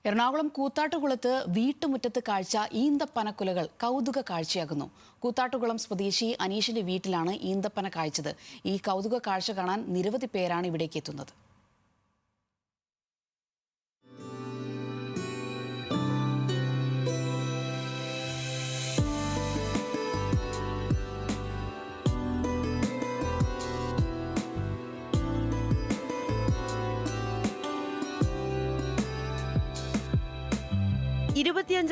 എറണാകുളം കൂത്താട്ടുകുളത്ത് വീട്ടുമുറ്റത്ത് കാഴ്ച ഈന്തപ്പനക്കുലകൾ കൗതുക കാഴ്ചയാകുന്നു. കൂത്താട്ടുകുളം സ്വദേശി അനീഷിന്റെ വീട്ടിലാണ് ഈന്തപ്പന കായ്ച്ചത്. ഈ കൗതുക കാഴ്ച കാണാൻ നിരവധി പേരാണ് ഇവിടേക്ക് എത്തുന്നത്.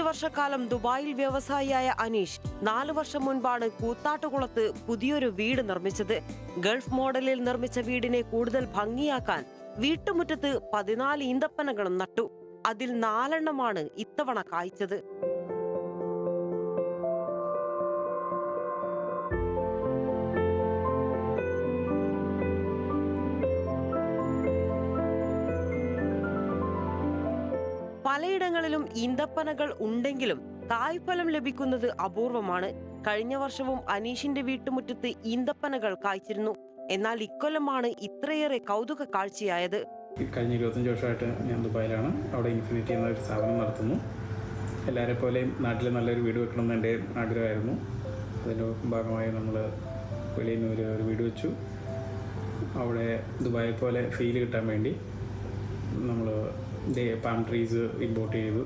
വർഷക്കാലം ദുബായിൽ വ്യവസായിയായ അനീഷ് 4 വർഷം മുൻപാണ് കൂത്താട്ടുകുളത്ത് പുതിയൊരു വീട് നിർമ്മിച്ചത്. ഗൾഫ് മോഡലിൽ നിർമ്മിച്ച വീടിനെ കൂടുതൽ ഭംഗിയാക്കാൻ വീട്ടുമുറ്റത്ത് 14 ഈന്തപ്പനകളും നട്ടു. അതിൽ 4 എണ്ണമാണ് ഇത്തവണ കായ്ച്ചത്. പലയിടങ്ങളിലും ഈന്തപ്പനകൾ ഉണ്ടെങ്കിലും കായ്ഫലം ലഭിക്കുന്നത് അപൂർവമാണ്. കഴിഞ്ഞ വർഷവും അനീഷിന്റെ വീട്ടുമുറ്റത്ത് ഈന്തപ്പനകൾ കായ്ച്ചിരുന്നു. എന്നാൽ ഇക്കൊല്ലമാണ് ഇത്രയേറെ കൗതുക കാഴ്ചയായത്. കഴിഞ്ഞ 25 വർഷമായിട്ട് ഞാൻ ദുബായിലാണ്. അവിടെ ഇൻഫിനിറ്റി എന്ന ഒരു സ്ഥാപനം നടത്തുന്നു. എല്ലാവരെ പോലെയും നാട്ടിൽ നല്ലൊരു വീട് വെക്കണമെന്ന് എൻ്റെ ആഗ്രഹമായിരുന്നു. അതിൻ്റെ ഭാഗമായി നമ്മൾ വെളിയിൽ നിന്ന് ഒരു വീട് വെച്ചു. അവിടെ ദുബായി പോലെ ഫീൽ കിട്ടാൻ വേണ്ടി നമ്മൾ പാം ട്രീസ് ഇമ്പോർട്ട് ചെയ്തു.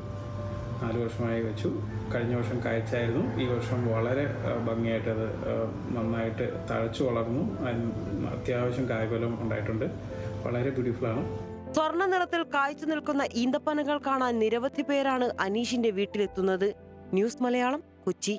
4 വർഷമായി വെച്ചു. കഴിഞ്ഞ വർഷം കായ്ച്ചായിരുന്നു. ഈ വർഷം വളരെ ഭംഗിയായിട്ട് അത് നന്നായിട്ട് തഴച്ചു വളർന്നു. അത്യാവശ്യം കായ്ഫലം ഉണ്ടായിട്ടുണ്ട്. വളരെ ബ്യൂട്ടിഫുള്ളാണ്. സ്വർണ്ണ നിറത്തിൽ കായ്ച്ചു നിൽക്കുന്ന ഈന്തപ്പനകൾ കാണാൻ നിരവധി പേരാണ് അനീഷിന്റെ വീട്ടിലെത്തുന്നത്. ന്യൂസ് മലയാളം, കൊച്ചി.